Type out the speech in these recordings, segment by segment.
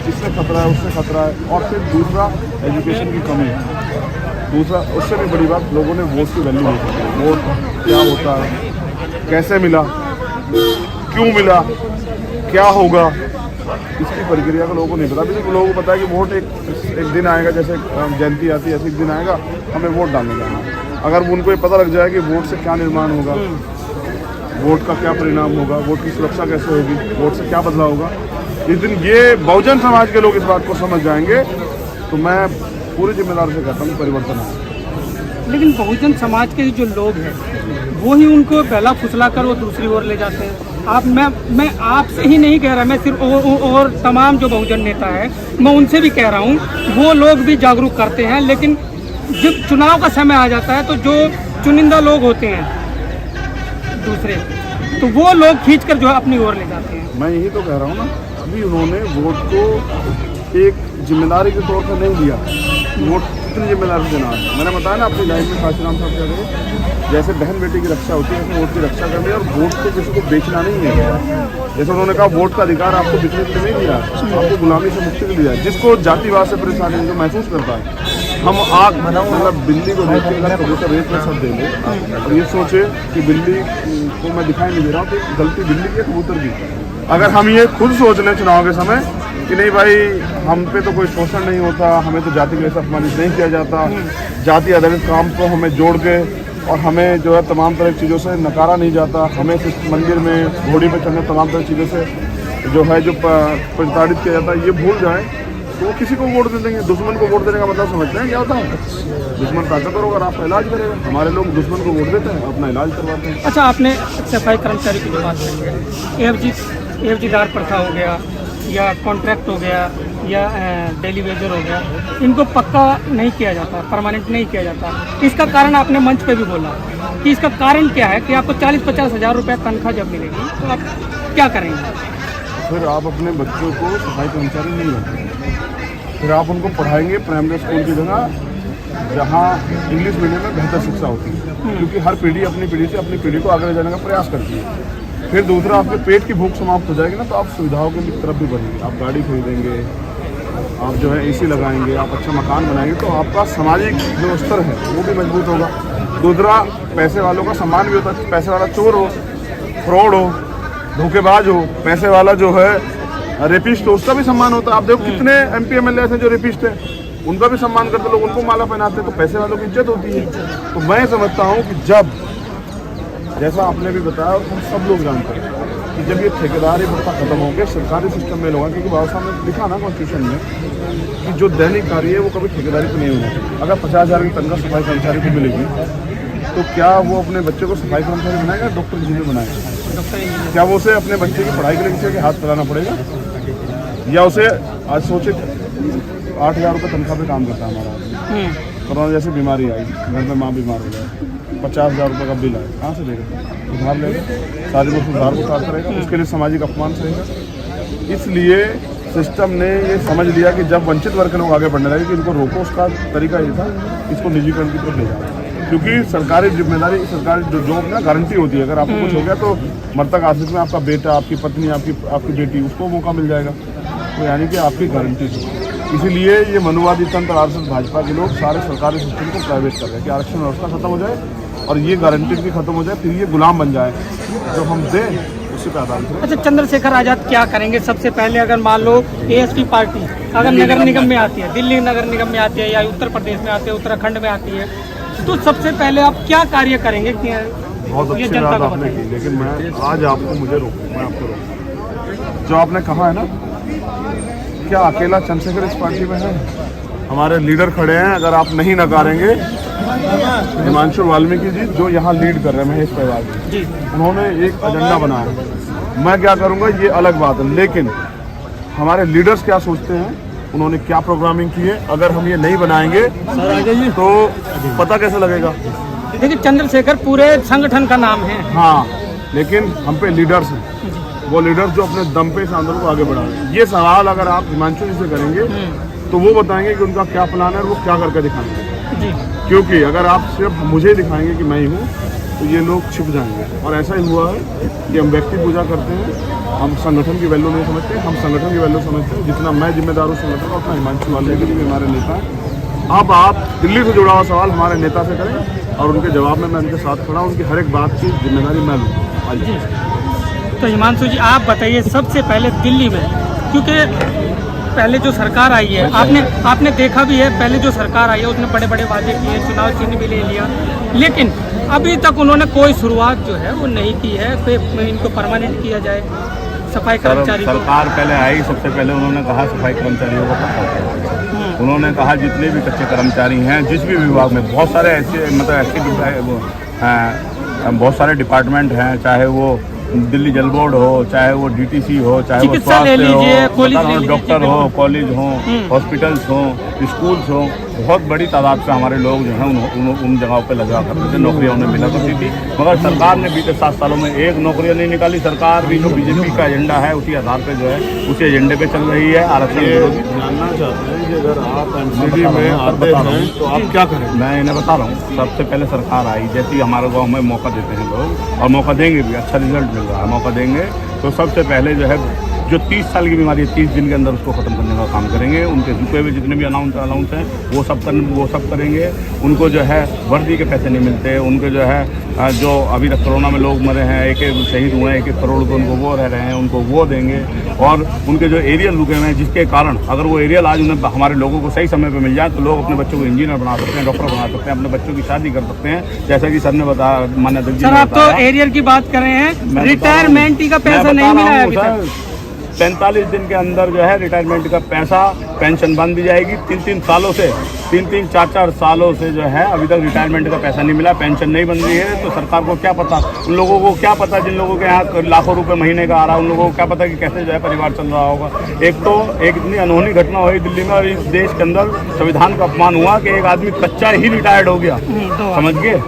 इससे खतरा है, उससे खतरा है। और फिर दूसरा एजुकेशन की कमी है। दूसरा उससे भी बड़ी बात, लोगों ने वोट की वैल्यू नहीं की। वोट क्या होता है, कैसे मिला, क्यों मिला, क्या होगा, इसकी प्रक्रिया को लोगों को नहीं पता। अभी तो लोगों को पता है कि वोट एक दिन आएगा, जैसे जयंती आती है ऐसे एक दिन आएगा, हमें वोट डालने जाना है। अगर उनको ये पता लग जाए कि वोट से क्या निर्माण होगा, वोट का क्या परिणाम होगा, वोट की सुरक्षा कैसे होगी, वोट से क्या बदलाव होगा, इस दिन ये बहुजन समाज के लोग इस बात को समझ जाएंगे तो मैं पूरी जिम्मेदारी से कहता हूँ परिवर्तन है। लेकिन बहुजन समाज के जो लोग हैं वो ही उनको पहला फुसला कर वो दूसरी ओर ले जाते हैं। मैं आपसे ही नहीं कह रहा, मैं सिर्फ और तमाम जो बहुजन नेता है मैं उनसे भी कह रहा हूँ, वो लोग भी जागरूक करते हैं। लेकिन जब चुनाव का समय आ जाता है तो जो चुनिंदा लोग होते हैं दूसरे, तो वो लोग खींचकर जो है अपनी ओर ले जाते हैं। मैं यही तो कह रहा हूँ ना, अभी उन्होंने वोट को एक जिम्मेदारी के तौर पर नहीं लिया। वोट कितनी जिम्मेदारी देना है, मैंने बताया ना अपनी लाइफ में काशीराम साहब कह रहे, जैसे बहन बेटी की रक्षा होती है वोट की रक्षा करनी है। और वोट को किसी को बेचना नहीं है। जैसे उन्होंने कहा वोट का अधिकार आपको बिकने के लिए नहीं दिया, आपको गुलामी से मुक्ति के लिए दिया है। जिसको जातिवाद से परेशानी जो महसूस करता है, हम आग मतलब बिल्ली को देख के अगर कबूतर रेत में सब दे लें और ये सोचे कि बिल्ली को मैं दिखाई नहीं दे रहा हूँ, तो गलती बिल्ली की कबूतर की। अगर हम ये खुद सोच लें चुनाव के समय कि नहीं भाई हम पे तो कोई शोषण नहीं होता, हमें तो जाति के लिए अपमानित नहीं किया जाता, जाति आधारित काम को हमें जोड़ के और हमें जो है तमाम तरह की चीज़ों से नकारा नहीं जाता, हमें मंदिर में घोड़ी पे चढ़ने तमाम तरह की चीज़ों से जो है जो प्रताड़ित किया जाता है, ये भूल जाए तो वो किसी को वोट दे देंगे। दुश्मन को वोट देने का मतलब समझते हैं क्या होता है? दुश्मन ताकतवर होगा, आपका इलाज करेगा। हमारे लोग दुश्मन को वोट देते हैं, अपना इलाज करवाते हैं। अच्छा, आपने सफाई कर्मचारी की जो बात करी है, एफजीदार प्रथा हो गया या कॉन्ट्रैक्ट हो गया या डेली वेजर हो गया, इनको पक्का नहीं किया जाता, परमानेंट नहीं किया जाता। इसका कारण आपने मंच पे भी बोला कि इसका कारण क्या है कि आपको 40-50 हज़ार रुपये तनख्वाह जब मिलेगी तो आप क्या करेंगे? फिर आप अपने बच्चों को सफाई कर्मचारी नहीं रखेंगे, फिर आप उनको पढ़ाएंगे प्राइमरी स्कूल की जगह जहाँ इंग्लिश मीडियम में बेहतर शिक्षा होती है। क्योंकि हर पीढ़ी अपनी पीढ़ी से अपनी पीढ़ी को आगे ले जाने का प्रयास करती है। फिर दूसरा, आपके पेट की भूख समाप्त हो जाएगी ना, तो आप सुविधाओं की तरफ भी बढ़ेंगे। आप गाड़ी खरीदेंगे, आप जो है एसी लगाएंगे, आप अच्छा मकान बनाएंगे, तो आपका सामाजिक जो स्तर है वो भी मजबूत होगा। दूसरा, पैसे वालों का सम्मान भी होता है। पैसे वाला चोर हो, फ्रॉड हो, धोखेबाज हो, पैसे वाला जो है रेपिस्ट हो, उसका भी सम्मान होता है। आप देखो कितने MP MLA हैं जो रेपिस्ट हैं, उनका भी सम्मान करते लोग, उनको माला पहनाते हैं, तो पैसे वालों की इज्जत होती है। तो मैं समझता हूँ कि जब, जैसा आपने भी बताया और हम सब लोग जानते हैं कि जब ये ठेकेदारी प्रथा खत्म हो गया, सरकारी सिस्टम में लोग, क्योंकि बाबा साहब ने लिखा ना कॉन्स्टिट्यूशन में कि जो दैनिक कार्य है वो कभी ठेकेदारी पर नहीं होना चाहिए। अगर 50 हज़ार की तनख्वाह सफाई कर्मचारी को मिलेगी तो क्या वो अपने बच्चे को सफाई कर्मचारी बनाएगा, डॉक्टर इंजीनियर बनाएगा? क्या वो उसे अपने बच्चे की पढ़ाई के लिए किसी के हाथ फैलाना पड़ेगा? या उसे आज सोचे 8 हज़ार रुपये तनख्वाह पे काम करता है हमारा आदमी, कोरोना जैसी बीमारी आई, घर में माँ बीमार हो जाए, 50 हज़ार रुपये का बिल आए, कहाँ से देगा? उधार लेगा, सारी वो उधार को उतारता रहेगा, उसके लिए सामाजिक अपमान रहेगा। इसलिए सिस्टम ने ये समझ लिया कि जब वंचित वर्ग के लोग आगे बढ़ने लगे कि इनको रोको, उसका तरीका ये था इसको निजीकरण की तरफ ले जाओ। क्योंकि सरकारी जिम्मेदारी, सरकारी जो जॉब ना गारंटी होती है, अगर आपको कुछ हो गया तो मृतक आश्रित में आपका बेटा, आपकी पत्नी, आपकी बेटी, उसको मौका मिल जाएगा। तो यानी कि आपकी गारंटी थी। इसीलिए ये मनुवादी तंत्र आरएसएस भाजपा के लोग सारे सरकारी सिस्टम को प्राइवेट कर रहे हैं कि आरक्षण व्यवस्था खत्म हो जाए और ये गारंटी भी खत्म हो जाए, फिर ये गुलाम बन जाए जो हम दें उसी पे आधारित है। अच्छा, चंद्रशेखर आजाद क्या करेंगे? सबसे पहले अगर मान लो ASP पार्टी अगर नगर निगम में आती है, दिल्ली नगर निगम में आती है या उत्तर प्रदेश में आती है, उत्तराखंड में आती है, तो सबसे पहले आप क्या कार्य करेंगे? बहुत अच्छी बात आपने की, लेकिन मैं आज आपको मैं आपको रोकूं। जो आपने कहा है ना, क्या अकेला चंद्रशेखर इस पार्टी में है? हमारे लीडर खड़े हैं, अगर आप नहीं नकारेंगे, हिमांशु वाल्मीकि जी जो यहाँ लीड कर रहे हैं, महेश पवार जी, उन्होंने एक एजेंडा बनाया। मैं क्या करूँगा ये अलग बात है, लेकिन हमारे लीडर्स क्या सोचते हैं, उन्होंने क्या प्रोग्रामिंग की है, अगर हम ये नहीं बनाएंगे तो पता कैसे लगेगा? देखिए, चंद्रशेखर पूरे संगठन का नाम है। हाँ, लेकिन हम पे लीडर्स हैं, वो लीडर्स जो अपने दम पे इस आंदोलन को आगे बढ़ा रहे हैं। ये सवाल अगर आप हिमांशु जी से करेंगे तो वो बताएंगे कि उनका क्या प्लान है और वो क्या करके दिखाएंगे। क्योंकि अगर आप सिर्फ मुझे दिखाएंगे कि मैं ही हूँ, तो ये लोग छिप जाएंगे। और ऐसा ही हुआ है कि हम व्यक्ति पूजा करते हैं, हम संगठन की वैल्यू नहीं समझते, हम संगठन की वैल्यू समझते हैं। जितना मैं जिम्मेदार हूँ संगठन का, उतना हिमांशु वाल्मीकि भी हमारे नेता हैं। अब आप दिल्ली से जुड़ा हुआ सवाल हमारे नेता से करें और उनके जवाब में मैं उनके साथ खड़ा हूँ। उनकी हर एक बात की जिम्मेदारी मैं लूँ। तो हिमांशु जी आप बताइए, सबसे पहले दिल्ली में, क्योंकि पहले जो सरकार आई है, आपने देखा भी है, पहले जो सरकार आई है उसने बड़े बड़े वादे किए, चुनाव चिन्ह भी ले लिया, लेकिन अभी तक उन्होंने कोई शुरुआत जो है वो नहीं की है कि इनको परमानेंट किया जाए सफाई कर्मचारी को। सरकार पहले आई, सबसे पहले उन्होंने कहा सफाई कर्मचारियों को पक्का। उन्होंने कहा जितने भी कच्चे कर्मचारी हैं जिस भी विभाग में, बहुत सारे ऐसे बहुत सारे डिपार्टमेंट हैं, चाहे वो दिल्ली जल बोर्ड हो, चाहे वो डीटीसी हो, चाहे वो स्वास्थ्य हो, डॉक्टर हो, कॉलेज हो, हॉस्पिटल्स हो, स्कूल्स हो, बहुत बड़ी तादाद से हमारे लोग जो हैं उन जगहों पे लगा करते थे, नौकरियां उन्हें मिला करती थी। मगर सरकार ने बीते 7 सालों में एक नौकरियां नहीं निकाली। सरकार भी जो बीजेपी का एजेंडा है उसी आधार पे जो है उसी एजेंडे पे चल रही है। आरक्षण जानना चाहते हैं कि अगर आप एमसीडी में आते हैं तो आप क्या करें? मैं इन्हें बता रहा हूँ, सबसे पहले सरकार आई, जैसे ही हमारे गाँव में मौका देते हैं लोग, और मौका देंगे भी, अच्छा रिजल्ट मिल रहा है, मौका देंगे तो सबसे पहले जो है जो 30 साल की बीमारी है 30 दिन के अंदर उसको ख़त्म करने का काम करेंगे। उनके रुपये हुए जितने भी अलाउंस हैं वो सब करेंगे। उनको जो है वर्दी के पैसे नहीं मिलते, उनके जो है जो अभी तक कोरोना में लोग मरे हैं, एक शहीद हुए हैं, 1 करोड़ रुपये उनको वो रह रहे हैं, उनको वो देंगे। और उनके जो एरियल रुके हुए हैं, जिसके कारण अगर वो एरियल आज उन्हें हमारे लोगों को सही समय पर मिल जाए तो लोग अपने बच्चों को इंजीनियर बना सकते हैं, डॉक्टर बना सकते हैं, अपने बच्चों की शादी कर सकते हैं, जैसा कि सर ने बताया, मान्य अध्यक्ष जी ने बताया। सर आप तो एरियल की बात कर रहे हैं, रिटायरमेंट का पैसा नहीं मिला है अभी तक। 45 दिन के अंदर जो है रिटायरमेंट का पैसा, पेंशन बंद दी जाएगी। 3-3 सालों से 4 सालों से जो है अभी तक रिटायरमेंट का पैसा नहीं मिला, पेंशन नहीं बन रही है। तो सरकार को क्या पता, उन लोगों को क्या पता जिन लोगों के यहाँ लाखों रुपए महीने का आ रहा है, उन लोगों को क्या पता कि कैसे जो है परिवार चल रहा होगा। एक इतनी अनहोनी घटना हुई दिल्ली में और इस देश के अंदर संविधान का अपमान हुआ कि एक आदमी कच्चा ही रिटायर्ड हो गया, समझ गए।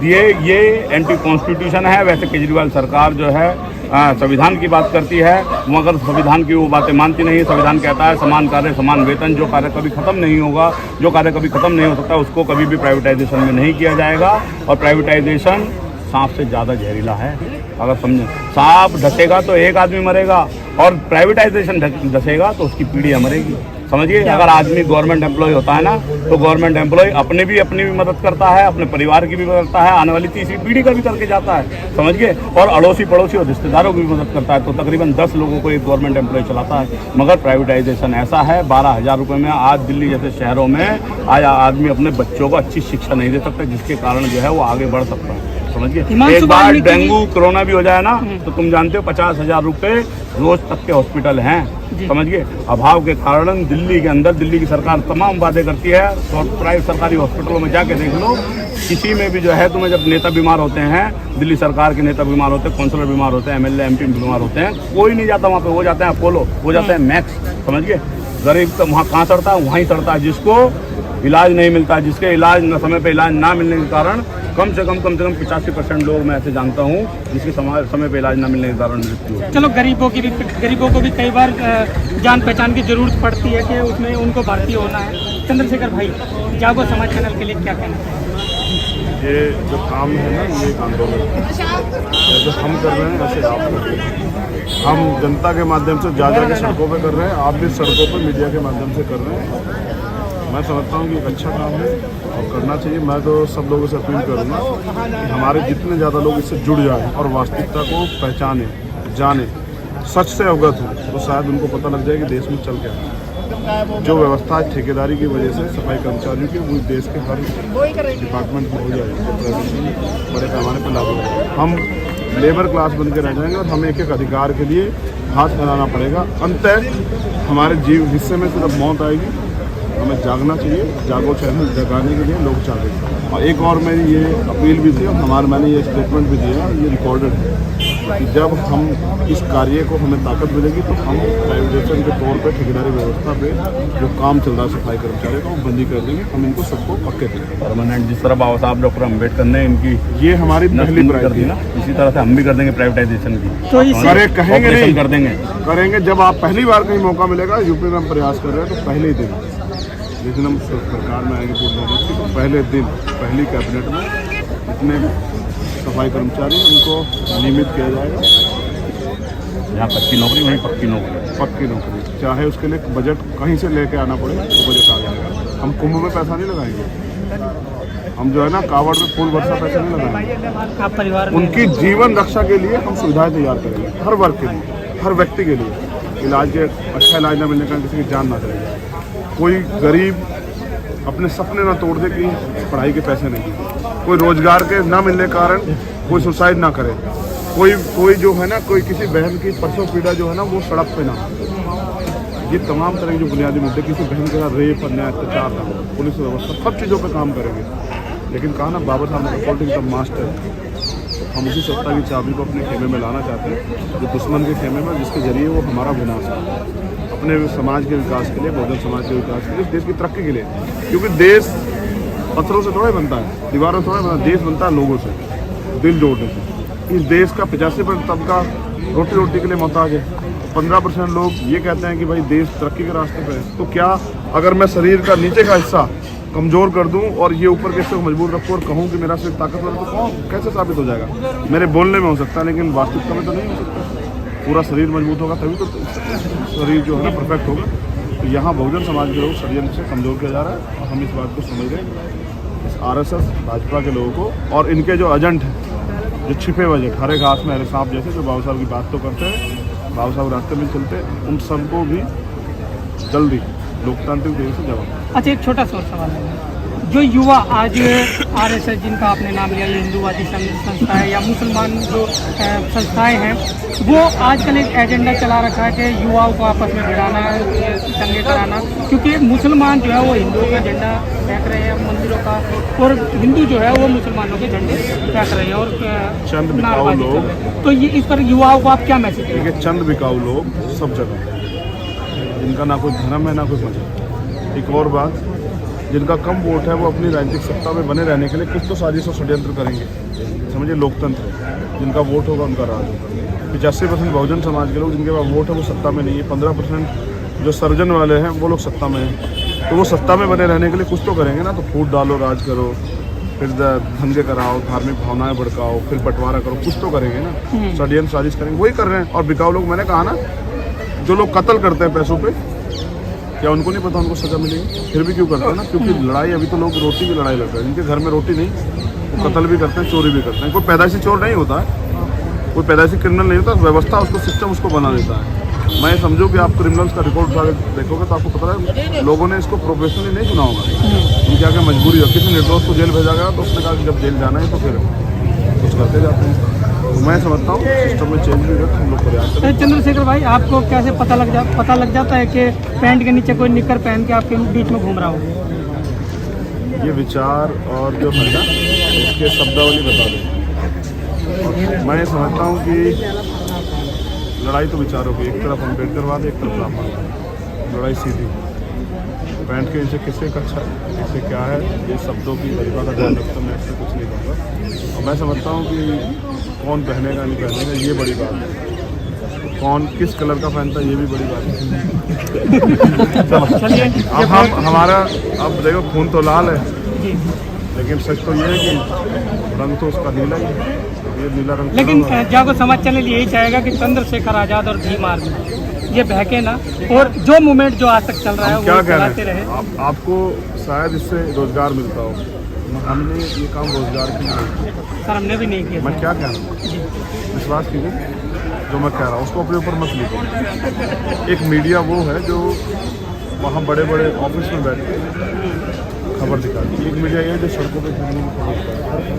ये एंटी कॉन्स्टिट्यूशन है। वैसे केजरीवाल सरकार जो है संविधान की बात करती है, मगर संविधान की वो बातें मानती नहीं। संविधान कहता है समान कार्य समान वेतन, जो कार्य कभी खत्म नहीं होगा, जो कार्य कभी खत्म नहीं हो सकता, उसको कभी भी प्राइवेटाइजेशन में नहीं किया जाएगा। और प्राइवेटाइजेशन सांप से ज़्यादा जहरीला है। अगर समझें, सांप ढसेगा तो एक आदमी मरेगा और प्राइवेटाइजेशन ढसेगा तो उसकी पीढ़ियाँ मरेगी, समझिए। अगर आदमी गवर्नमेंट एम्प्लॉय होता है ना, तो गवर्नमेंट एम्प्लॉय अपनी भी मदद करता है, अपने परिवार की भी मदद करता है, आने वाली तीसरी पीढ़ी का भी करके जाता है, समझिए। और अड़ोसी पड़ोसी और रिश्तेदारों की भी मदद करता है। तो तकरीबन 10 लोगों को एक गवर्नमेंट एम्प्लॉय चलाता है। मगर प्राइवेटाइजेशन ऐसा है, 12,000 रुपये में आज दिल्ली जैसे शहरों में आज आदमी अपने बच्चों को अच्छी शिक्षा नहीं दे सकता, जिसके कारण जो है वो आगे बढ़ सकता है, समझिए। एक बार डेंगू कोरोना भी हो जाए ना तो तुम जानते हो 50,000 रुपये रोज तक के हॉस्पिटल हैं, समझिए। अभाव के कारण दिल्ली के अंदर दिल्ली की सरकार तमाम वादे करती है। तो प्राइवेट सरकारी हॉस्पिटलों में जाके देख लो, किसी में भी जो है तुम्हें जब नेता बीमार होते हैं, दिल्ली सरकार के नेता बीमार होते हैं, काउंसलर बीमार होते हैं, MLA MP बीमार होते हैं, कोई नहीं जाता वहाँ पे। वो जाते हैं अपोलो, वो जाते हैं मैक्स, समझिए। गरीब तो वहाँ कहाँ सड़ता है, वहीं सड़ता है। जिसको इलाज नहीं मिलता, जिसके इलाज समय पे इलाज ना मिलने के कारण कम से कम 85% लोग मैं ऐसे जानता हूँ जिसके समय पे इलाज ना मिलने के कारण मृत्यु। चलो गरीबों को भी कई बार जान पहचान की जरूरत पड़ती है कि उसमें उनको भर्ती होना है। चंद्रशेखर भाई, जागो समाज चैनल के लिए क्या कहना है? ये जो काम है ना, ये एक आंदोलन है। जैसे हम कर रहे हैं वैसे आप कर रहे हैं। हम जनता के माध्यम से जा के सड़कों पे कर रहे हैं, आप भी सड़कों पे मीडिया के माध्यम से कर रहे हैं। मैं समझता हूँ कि एक अच्छा काम है और करना चाहिए। मैं तो सब लोगों से अपील करूँगा कि हमारे जितने ज़्यादा लोग इससे जुड़ जाएं और वास्तविकता को पहचाने, जाने, सच से अवगत हो, तो शायद उनको पता लग जाए कि देश में चल क्या है। जो व्यवस्था है ठेकेदारी की वजह से सफाई कर्मचारियों की, वो देश के हर डिपार्टमेंट में हो जाएगी, बड़े पैमाने पर लागू होगा। हम लेबर क्लास बन के रह जाएंगे और हमें एक अधिकार के लिए हाथ फैलाना पड़ेगा। अंततः हमारे जीव हिस्से में सिर्फ मौत आएगी। हमें जागना चाहिए, जागो चैनल जगाने के लिए लोग जागे। और एक और मेरी ये अपील भी थी और मैंने ये स्टेटमेंट भी दिया, ये रिकॉर्डेड है कि जब हम इस कार्य को हमें ताकत मिलेगी तो हम प्राइवेटाइजेशन के तौर पे ठेकेदारी व्यवस्था पे जो काम चल रहा है सफाई कर्मचारियों का, वो बंदी कर देंगे। हम इनको सबको पक्के देंगे परमानेंट। जिस तरह बाबा साहब डॉक्टर अम्बेडकर ने इनकी ये हमारी पहली प्रायोरिटी ना, इसी तरह से हम भी कर देंगे प्राइवेटाइजेशन की। तो कहेंगे नहीं, कर देंगे, करेंगे। जब आप पहली बार कहीं मौका मिलेगा, यूपी में हम प्रयास कर रहे हैं, तो पहले ही दिन लेकिन हम सरकार में आएंगे तो पहले दिन पहली कैबिनेट में इतने सफाई कर्मचारी उनको नियमित किया जाएगा। यहाँ कच्ची नौकरी वहीं पक्की नौकरी। पक्की नौकरी, चाहे उसके लिए बजट कहीं से लेके आना पड़े तो बजट आ जाएगा। हम कुंभ में पैसा नहीं लगाएंगे, हम जो है ना कावड़ में फूल वर्षा पैसा नहीं लगाएंगे। आप परिवार में उनकी जीवन रक्षा के लिए हम सुविधाएं तैयार करेंगे, हर वर्ग के लिए, हर व्यक्ति के लिए। इलाज के अच्छा इलाज न मिलने का किसी की जान ना चले, कोई गरीब अपने सपने ना तोड़ दे कि पढ़ाई के पैसे नहीं, कोई रोजगार के ना मिलने के कारण कोई सुसाइड ना करे, कोई जो है ना, कोई किसी बहन की परसों पीड़ा जो है ना वो सड़क पे ना। ये तमाम तरह के जो बुनियादी मुद्दे, किसी बहन के साथ रेप अन्याय अत्याचार ना हो, पुलिस व्यवस्था, सब चीज़ों पे काम करेंगे। लेकिन कहा ना बाबा साहब ने रिपोर्टिंग का मास्टर, हम उसी सत्ता की चाबी को अपने खेमे में लाना चाहते हैं, जो दुश्मन के खेमे में, जिसके जरिए वो हमारा विनाश है, अपने समाज के विकास के लिए, बहुजन समाज के विकास के लिए, देश की तरक्की के लिए। क्योंकि देश पत्थरों से थोड़ा बनता है, दीवारों से थोड़ा बनता है, देश बनता है लोगों से, दिल जोड़ने से। इस देश का 85% तबका रोटी के लिए मोहताज है। 15% लोग ये कहते हैं कि भाई देश तरक्की के रास्ते पे है। तो क्या अगर मैं शरीर का नीचे का हिस्सा कमज़ोर कर दूं और ये ऊपर के हिस्से को मजबूत रखूं और कहूं कि मेरा शरीर ताकतवर है, तो कौन कैसे साबित हो जाएगा? मेरे बोलने में हो सकता है, लेकिन वास्तविकता में तो नहीं हो सकता। पूरा शरीर मजबूत होगा तभी तो शरीर जो है ना परफेक्ट होगा। तो यहाँ बहुजन समाज के लोग षड्यंत्र से कमज़ोर किया जा रहा है, और हम इस बात को समझ रहे हैं। इस RSS भाजपा के लोगों को और इनके जो एजेंट हैं, जो छिपे बजट, हरे घास में हरे सांप जैसे, जो बाबू साहब की बात तो करते हैं, बाबू साहब रास्ते में चलते हैं, उन सबको भी जल्दी लोकतांत्रिक तरीके से जवाब। अच्छा, एक छोटा सा सवाल है, जो युवा आज RSS जिनका आपने नाम लिया, ये हिंदूवादी संस्थाएं या मुसलमान जो संस्थाएं हैं, वो आजकल एक एजेंडा चला रखा है कि युवाओं को आपस में भिड़ाना, दंगे कराना, क्योंकि मुसलमान जो है वो हिंदुओं का झंडा फेंक रहे हैं मंदिरों का, और हिंदू जो है वो मुसलमानों के झंडे फेंक रहे हैं और चंद बिकाऊ लोग। तो ये इस पर युवाओं को आप क्या मैसेज देंगे? चंद बिकाऊ लोग सब जगह, जिनका ना कोई धर्म है ना कोई मजहब। एक और बात, जिनका कम वोट है वो अपनी राजनीतिक सत्ता में बने रहने के लिए कुछ तो साजिश और षड्यंत्र करेंगे। समझिए, लोकतंत्र है, जिनका वोट होगा उनका राज होगा। 85% बहुजन समाज के लोग, जिनके पास वोट है वो सत्ता में नहीं है। 15% जो सर्जन वाले हैं वो लोग सत्ता में हैं। तो वो सत्ता में बने रहने के लिए कुछ तो करेंगे ना। तो फूट डालो, राज करो, फिर दंगे कराओ, धार्मिक भावनाएं भड़काओ, फिर बंटवारा करो, कुछ तो करेंगे ना। षड्यंत्र साजिश करेंगे, वही कर रहे हैं। और बिकाऊ लोग, मैंने कहा ना, जो लोग कत्ल करते हैं पैसों पे, क्या उनको नहीं पता उनको सजा मिलेगी? फिर भी क्यों करते हैं ना? क्योंकि लड़ाई, अभी तो लोग रोटी की लड़ाई लड़ रहे हैं। जिनके घर में रोटी नहीं, वो कत्ल भी करते हैं, चोरी भी करते हैं। कोई पैदाइशी चोर नहीं होता है, कोई पैदाइशी क्रिमिनल नहीं होता, व्यवस्था उसको, सिस्टम उसको बना देता है। मैं समझो कि आप क्रिमिनल्स का रिकॉर्ड उठा के देखोगे तो आपको पता है लोगों ने इसको प्रोफेशनली नहीं सुना होगा। उनकी आगे मजबूरी है, किसी निर्दोष को जेल भेजा गया तो उसने कहा कि जब जेल जाना है तो फिर कुछ करते जाते हैं। तो मैं समझता हूँ सिस्टम में चेंज भी होगा, हम लोग प्रयास करें। चंद्रशेखर भाई, आपको कैसे पता लग जाता है कि पैंट के नीचे कोई निक्कर पहन के आपके बीच में घूम रहा हो? ये विचार और जो है ना, इसके शब्दावली बता दें। मैं समझता हूँ कि लड़ाई तो विचारों की, एक तरफ अम्बेडकरवाद, एक तरफ रामवाद। लड़ाई सीधी, पैंट के नीचे किससे अच्छा है, किससे क्या है, ये शब्दों की गरिमा का ध्यान रखता, मैं इससे कुछ नहीं कहूँगा। और मैं समझता हूँ कि कौन पहनेगा नहीं पहनेगा ये बड़ी बात है, कौन किस कलर का पहनता है ये भी बड़ी बात है। अब हम हमारा, अब देखो खून तो लाल है, लेकिन सच तो ये है कि रंग तो उसका नीला ही है, ये नीला रंग। लेकिन जागो समाज चैनल यही चाहेगा कि चंद्रशेखर आजाद और भीम आर्मी ये बहके ना, और जो मूवमेंट जो आज तक चल रहा है वो चलाते रहे। आपको शायद इससे रोजगार मिलता हो, हमने ये काम रोजगार के लिए, सर हमने भी नहीं किया। मैं क्या कह रहा हूँ, विश्वास कीजिए, जो मैं कह रहा हूँ उसको अपने ऊपर मत लीजिए। एक मीडिया वो है जो वहाँ बड़े बड़े ऑफिस में बैठ के खबर दिखाती है, एक मीडिया ये है जो सड़कों पर घूमने की खबर दिखाता है,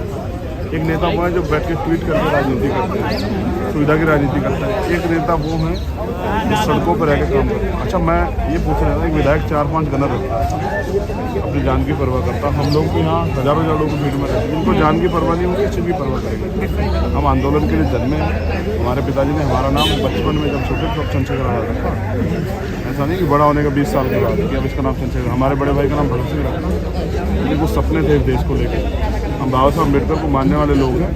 एक नेता वो है जो बैठ के ट्वीट करके राजनीति करते हैं, सुविधा की राजनीति करता है, एक नेता वो है जो सड़कों पर रह के काम करता है। अच्छा, मैं ये पूछ रहा था, एक विधायक 4-5 गनर रखता है, अपनी जान की परवाह करता है। हम लोग तो यहाँ हजारों लोगों की भीड़ में रहते हैं, जिनको जान की परवाह नहीं होगी, किसी की परवाह करेंगे। हम आंदोलन के लिए जन्मे हैं, हमारे पिताजी ने हमारा नाम बचपन में जब छोटे तब चंद्रशेखर आजाद रखा। ऐसा नहीं कि बड़ा होने का 20 साल के बाद कि अब इसका नाम चंद्रशेखर। हमारे बड़े भाई का नाम भगत सिंह रखा, क्योंकि कुछ सपने थे देश को लेकर। हम बाबा साहब अम्बेडकर को मानने वाले लोग हैं,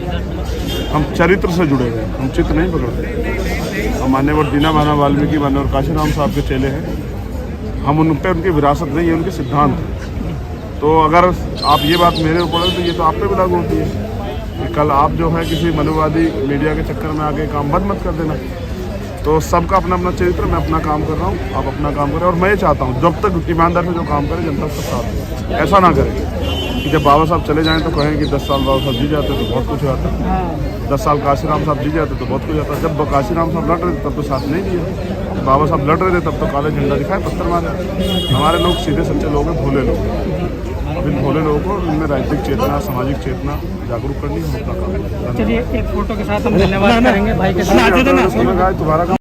हम चरित्र से जुड़े हुए हैं, हम चित्र नहीं पकड़ते। हम मान्यवर दीना माना वाल्मीकि, मान्यवर काशीराम साहब के चेले हैं, हम उन पर उनकी विरासत नहीं है, उनके सिद्धांत। तो अगर आप ये बात मेरे ऊपर है तो ये तो आप पे भी लागू होती है। कि कल आप जो है किसी मनुवादी मीडिया के चक्कर में आके काम बंद मत कर देना। तो सबका अपना अपना चरित्र, मैं अपना काम कर रहा हूँ, आप अपना काम करें। और मैं ये चाहता हूँ जब तक ईमानदार से जो काम करे जनता उसका साथ दे। ऐसा ना करें कि जब बाबा साहब चले जाएं तो कहें कि 10 साल बाबा साहब जी जाते तो बहुत कुछ हो जाता, 10 साल काशीराम साहब जी जाते तो बहुत कुछ होता। जब काशीराम साहब लड़ रहे थे तब तो साथ नहीं दिया, बाबा साहब लड़ रहे थे तब तो काले झंडा दिखाए, पत्थर मारे। हमारे लोग सीधे सच्चे लोग हैं, भोले लोग हैं। अब इन भोले लोगों को इनमें राजनीतिक चेतना, सामाजिक चेतना जागरूक करनी है, हम अपना काम। चलिए एक फोटो के साथ हम धन्यवाद करेंगे भाई के साथ। तुम्हारा काम